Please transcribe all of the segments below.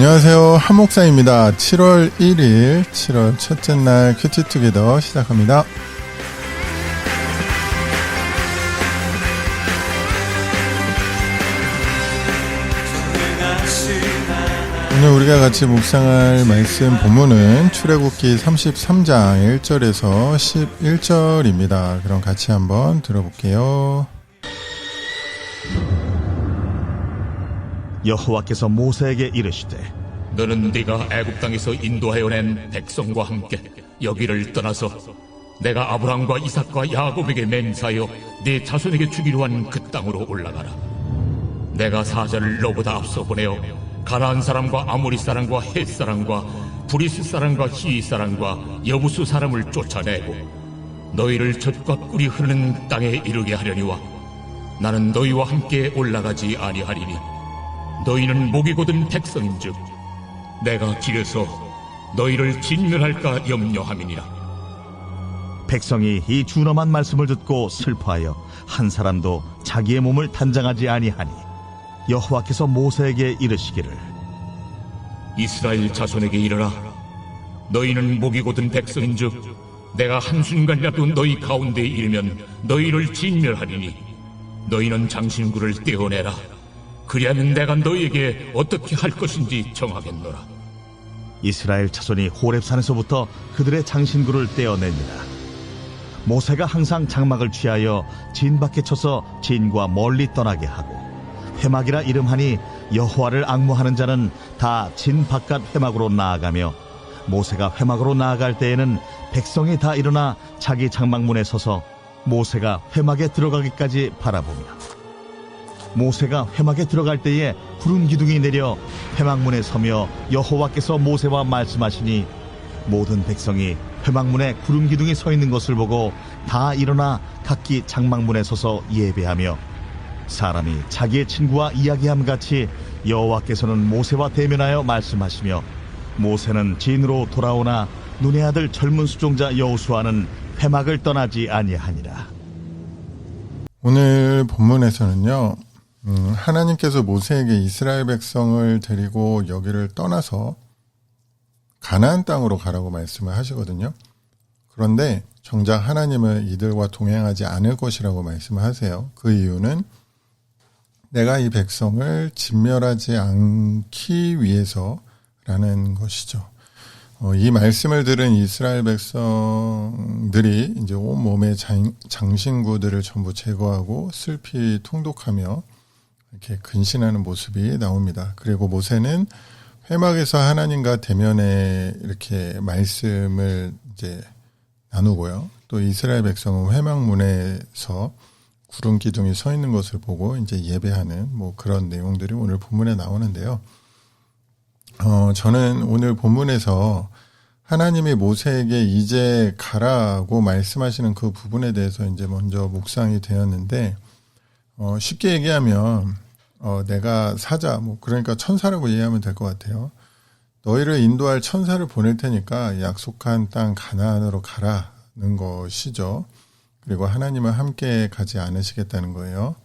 안녕하세요. 한목사입니다. 7월 1일 7월 첫째 날 큐티투게더 시작합니다. 오늘 우리가 같이 묵상할 말씀 본문은 출애굽기 33장 1절에서 11절입니다. 그럼 같이 한번 들어볼게요. 여호와께서 모세에게 이르시되 너는 네가 애굽 땅에서 인도하여 낸 백성과 함께 여기를 떠나서 내가 아브라함과 이삭과 야곱에게 맹세하여 네 자손에게 주기로 한 그 땅으로 올라가라. 내가 사자를 너보다 앞서 보내어 가나안 사람과 아모리 사람과 헷 사람과 브리스 사람과 히위 사람과 여부수 사람을 쫓아내고 너희를 젖과 꿀이 흐르는 땅에 이르게 하려니와 나는 너희와 함께 올라가지 아니하리니 너희는 목이 곧은 백성인즉 내가 길에서 너희를 진멸할까 염려함이니라. 백성이 이 준엄한 말씀을 듣고 슬퍼하여 한 사람도 자기의 몸을 단장하지 아니하니 여호와께서 모세에게 이르시기를 이스라엘 자손에게 이르라. 너희는 목이 곧은 백성인즉 내가 한순간이라도 너희 가운데에 이르면 너희를 진멸하리니 너희는 장신구를 떼어내라. 그리하면 내가 너희에게 어떻게 할 것인지 정하겠노라. 이스라엘 자손이 호렙산에서부터 그들의 장신구를 떼어냅니다. 모세가 항상 장막을 취하여 진 밖에 쳐서 진과 멀리 떠나게 하고 회막이라 이름하니 여호와를 앙무하는 자는 다 진 바깥 회막으로 나아가며 모세가 회막으로 나아갈 때에는 백성이 다 일어나 자기 장막문에 서서 모세가 회막에 들어가기까지 바라보며 모세가 회막에 들어갈 때에 구름 기둥이 내려 회막문에 서며 여호와께서 모세와 말씀하시니 모든 백성이 회막문에 구름 기둥이 서 있는 것을 보고 다 일어나 각기 장막문에 서서 예배하며 사람이 자기의 친구와 이야기함 같이 여호와께서는 모세와 대면하여 말씀하시며 모세는 진으로 돌아오나 눈의 아들 젊은 수종자 여호수아는 회막을 떠나지 아니하니라. 오늘 본문에서는요, 하나님께서 모세에게 이스라엘 백성을 데리고 여기를 떠나서 가나안 땅으로 가라고 말씀을 하시거든요. 그런데 정작 하나님은 이들과 동행하지 않을 것이라고 말씀을 하세요. 그 이유는 내가 이 백성을 진멸하지 않기 위해서라는 것이죠. 이 말씀을 들은 이스라엘 백성들이 이제 온 몸의 장신구들을 전부 제거하고 슬피 통독하며 이렇게 근신하는 모습이 나옵니다. 그리고 모세는 회막에서 하나님과 대면에 이렇게 말씀을 이제 나누고요. 또 이스라엘 백성은 회막문에서 구름 기둥이 서 있는 것을 보고 이제 예배하는 뭐 그런 내용들이 오늘 본문에 나오는데요. 저는 오늘 본문에서 하나님이 모세에게 이제 가라고 말씀하시는 그 부분에 대해서 이제 먼저 묵상이 되었는데, 쉽게 얘기하면, 내가 사자, 그러니까 천사라고 이해하면 될 것 같아요. 너희를 인도할 천사를 보낼 테니까 약속한 땅 가나안으로 가라는 것이죠. 그리고 하나님은 함께 가지 않으시겠다는 거예요.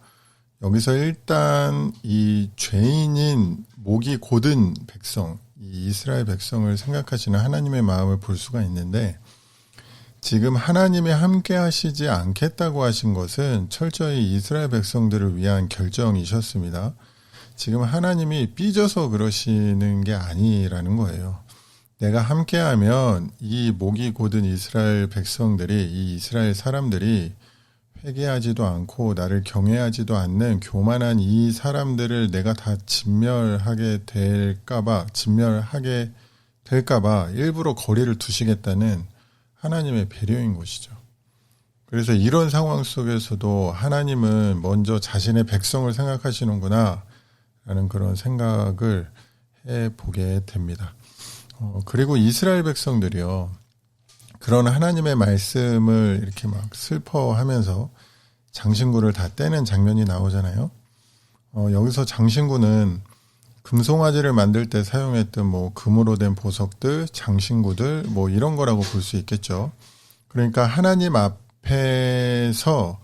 여기서 일단 이 죄인인 목이 곧은 백성, 이 이스라엘 백성을 생각하시는 하나님의 마음을 볼 수가 있는데, 지금 하나님이 함께 하시지 않겠다고 하신 것은 철저히 이스라엘 백성들을 위한 결정이셨습니다. 지금 하나님이 삐져서 그러시는 게 아니라는 거예요. 내가 함께하면 이 목이 곧은 이스라엘 백성들이, 이 이스라엘 사람들이 회개하지도 않고 나를 경외하지도 않는 교만한 이 사람들을 내가 다 진멸하게 될까봐 일부러 거리를 두시겠다는 하나님의 배려인 것이죠. 그래서 이런 상황 속에서도 하나님은 먼저 자신의 백성을 생각하시는구나 라는 그런 생각을 해보게 됩니다. 그리고 이스라엘 백성들이요, 그런 하나님의 말씀을 이렇게 막 슬퍼하면서 장신구를 다 떼는 장면이 나오잖아요. 여기서 장신구는 금송아지를 만들 때 사용했던 뭐 금으로 된 보석들, 장신구들 뭐 이런 거라고 볼 수 있겠죠. 그러니까 하나님 앞에서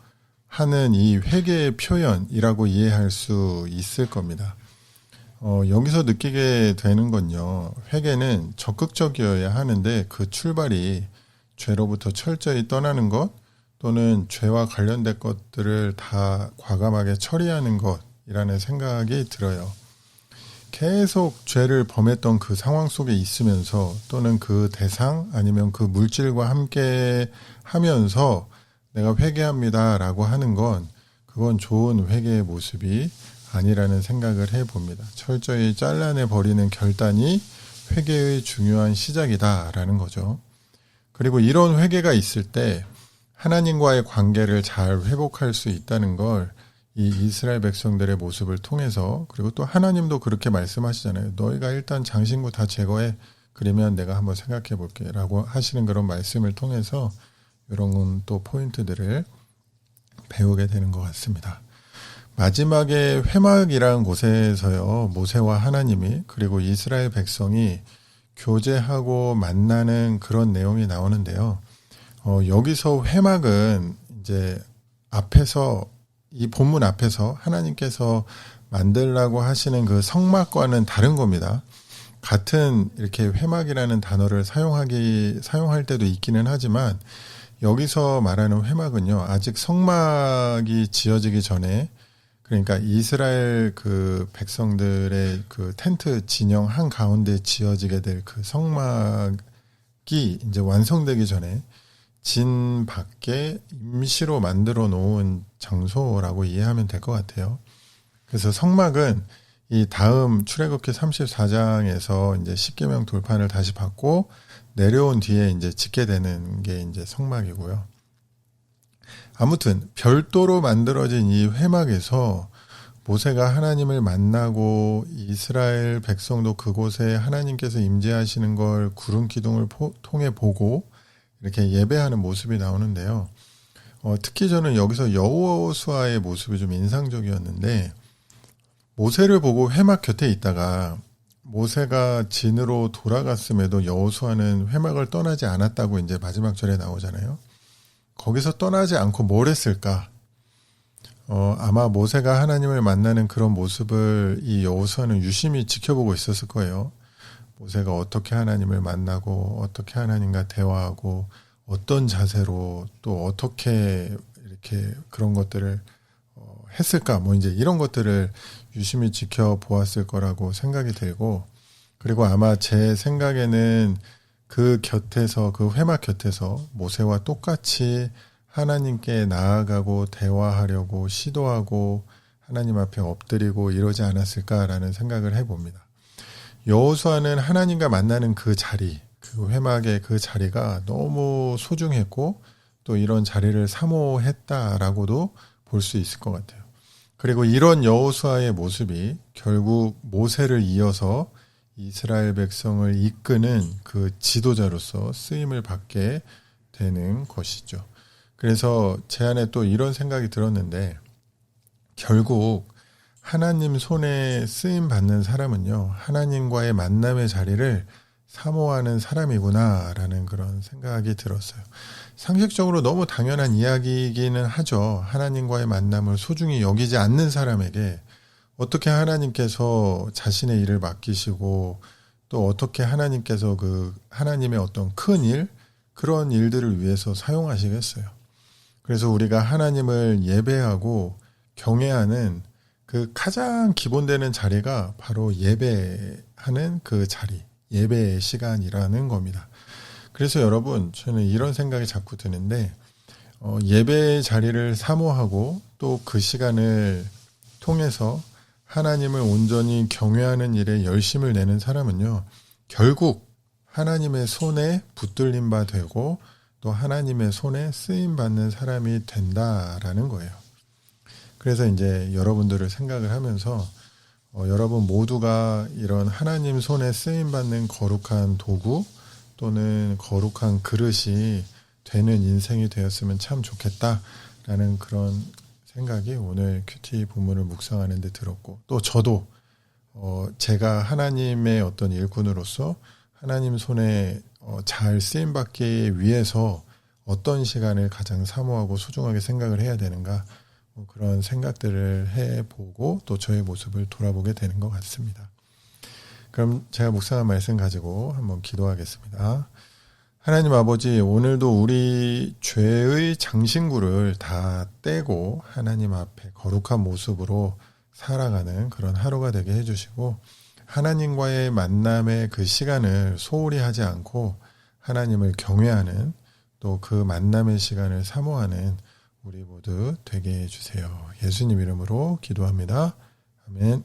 하는 이 회개의 표현이라고 이해할 수 있을 겁니다. 여기서 느끼게 되는 건요. 회개는 적극적이어야 하는데 그 출발이 죄로부터 철저히 떠나는 것 또는 죄와 관련된 것들을 다 과감하게 처리하는 것이라는 생각이 들어요. 계속 죄를 범했던 그 상황 속에 있으면서 또는 그 대상 아니면 그 물질과 함께 하면서 내가 회개합니다라고 하는 건 그건 좋은 회개의 모습이 아니라는 생각을 해봅니다. 철저히 잘라내 버리는 결단이 회개의 중요한 시작이다라는 거죠. 그리고 이런 회개가 있을 때 하나님과의 관계를 잘 회복할 수 있다는 걸 이 이스라엘 백성들의 모습을 통해서 그리고 또 하나님도 그렇게 말씀하시잖아요. 너희가 일단 장신구 다 제거해. 그러면 내가 한번 생각해 볼게 라고 하시는 그런 말씀을 통해서 이런 또 포인트들을 배우게 되는 것 같습니다. 마지막에 회막이라는 곳에서요. 모세와 하나님이 그리고 이스라엘 백성이 교제하고 만나는 그런 내용이 나오는데요. 여기서 회막은 이제 앞에서 이 본문 앞에서 하나님께서 만들라고 하시는 그 성막과는 다른 겁니다. 같은 이렇게 회막이라는 단어를 사용할 때도 있기는 하지만 여기서 말하는 회막은요. 아직 성막이 지어지기 전에 그러니까 이스라엘 그 백성들의 그 텐트 진영 한 가운데 지어지게 될 그 성막이 이제 완성되기 전에 진 밖에 임시로 만들어 놓은 장소라고 이해하면 될 것 같아요. 그래서 성막은 이 다음 출애굽기 34장에서 이제 십계명 돌판을 다시 받고 내려온 뒤에 이제 짓게 되는 게 이제 성막이고요. 아무튼 별도로 만들어진 이 회막에서 모세가 하나님을 만나고 이스라엘 백성도 그곳에 하나님께서 임재하시는 걸 구름 기둥을 통해 보고 이렇게 예배하는 모습이 나오는데요. 특히 저는 여기서 여호수아의 모습이 좀 인상적이었는데 모세를 보고 회막 곁에 있다가 모세가 진으로 돌아갔음에도 여호수아는 회막을 떠나지 않았다고 이제 마지막 절에 나오잖아요. 거기서 떠나지 않고 뭘 했을까? 아마 모세가 하나님을 만나는 그런 모습을 이 여호수아는 유심히 지켜보고 있었을 거예요. 모세가 어떻게 하나님을 만나고 어떻게 하나님과 대화하고 어떤 자세로 또 어떻게 이렇게 그런 것들을 했을까 뭐 이제 이런 것들을 유심히 지켜보았을 거라고 생각이 들고 그리고 아마 제 생각에는 그 곁에서 그 회막 곁에서 모세와 똑같이 하나님께 나아가고 대화하려고 시도하고 하나님 앞에 엎드리고 이러지 않았을까라는 생각을 해봅니다. 여호수아는 하나님과 만나는 그 자리, 그 회막의 그 자리가 너무 소중했고 또 이런 자리를 사모했다라고도 볼 수 있을 것 같아요. 그리고 이런 여호수아의 모습이 결국 모세를 이어서 이스라엘 백성을 이끄는 그 지도자로서 쓰임을 받게 되는 것이죠. 그래서 제 안에 또 이런 생각이 들었는데 결국 하나님 손에 쓰임 받는 사람은요. 하나님과의 만남의 자리를 사모하는 사람이구나라는 그런 생각이 들었어요. 상식적으로 너무 당연한 이야기이기는 하죠. 하나님과의 만남을 소중히 여기지 않는 사람에게 어떻게 하나님께서 자신의 일을 맡기시고 또 어떻게 하나님께서 그 하나님의 어떤 큰 일, 그런 일들을 위해서 사용하시겠어요. 그래서 우리가 하나님을 예배하고 경외하는 그 가장 기본되는 자리가 바로 예배하는 그 자리, 예배의 시간이라는 겁니다. 그래서 여러분, 저는 이런 생각이 자꾸 드는데 예배의 자리를 사모하고 또 그 시간을 통해서 하나님을 온전히 경외하는 일에 열심을 내는 사람은요. 결국 하나님의 손에 붙들림 바 되고 또 하나님의 손에 쓰임받는 사람이 된다라는 거예요. 그래서 이제 여러분들을 생각을 하면서 여러분 모두가 이런 하나님 손에 쓰임받는 거룩한 도구 또는 거룩한 그릇이 되는 인생이 되었으면 참 좋겠다라는 그런 생각이 오늘 큐티 본문을 묵상하는 데 들었고 또 저도 제가 하나님의 어떤 일꾼으로서 하나님 손에 잘 쓰임받기 위해서 어떤 시간을 가장 사모하고 소중하게 생각을 해야 되는가 그런 생각들을 해보고 또 저의 모습을 돌아보게 되는 것 같습니다. 그럼 제가 묵상한 말씀 가지고 한번 기도하겠습니다. 하나님 아버지, 오늘도 우리 죄의 장신구를 다 떼고 하나님 앞에 거룩한 모습으로 살아가는 그런 하루가 되게 해주시고, 하나님과의 만남의 그 시간을 소홀히 하지 않고 하나님을 경외하는, 또 그 만남의 시간을 사모하는 우리 모두 되게 해주세요. 예수님 이름으로 기도합니다. 아멘.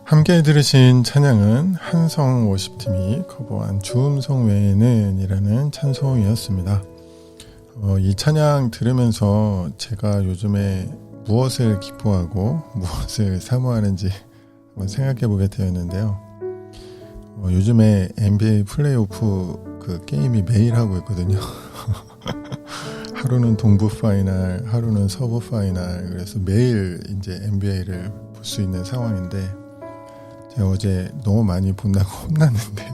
함께 들으신 찬양은 한성 워십팀이 커버한 주음성 외에는 이라는 찬송이었습니다. 이 찬양 들으면서 제가 요즘에 무엇을 기뻐하고 무엇을 사모하는지 한번 생각해 보게 되었는데요. 요즘에 NBA 플레이오프 그 게임이 매일 하고 있거든요. 하루는 동부 파이널, 하루는 서부 파이널, 그래서 매일 이제 NBA를 볼 수 있는 상황인데, 제가 어제 너무 많이 본다고 혼났는데,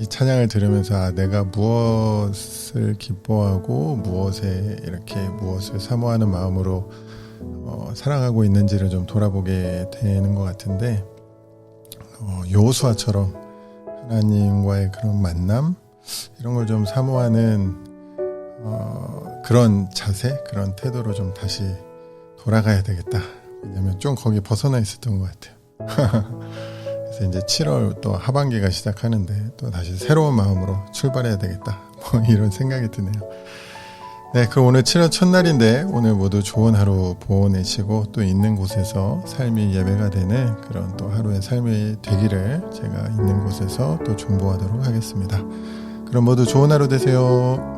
이 찬양을 들으면서 내가 무엇을 기뻐하고 무엇을 사모하는 마음으로 살아가고 있는지를 좀 돌아보게 되는 것 같은데, 여호수아처럼 하나님과의 그런 만남, 이런 걸 좀 사모하는 그런 자세, 그런 태도로 좀 다시 돌아가야 되겠다. 왜냐면 좀 거기 벗어나 있었던 것 같아요. 그래서 이제 7월 또 하반기가 시작하는데 또 다시 새로운 마음으로 출발해야 되겠다. 뭐 이런 생각이 드네요. 네, 그럼 오늘 7월 첫날인데 오늘 모두 좋은 하루 보내시고 또 있는 곳에서 삶이 예배가 되는 그런 또 하루의 삶이 되기를 제가 있는 곳에서 또 중보하도록 하겠습니다. 그럼 모두 좋은 하루 되세요.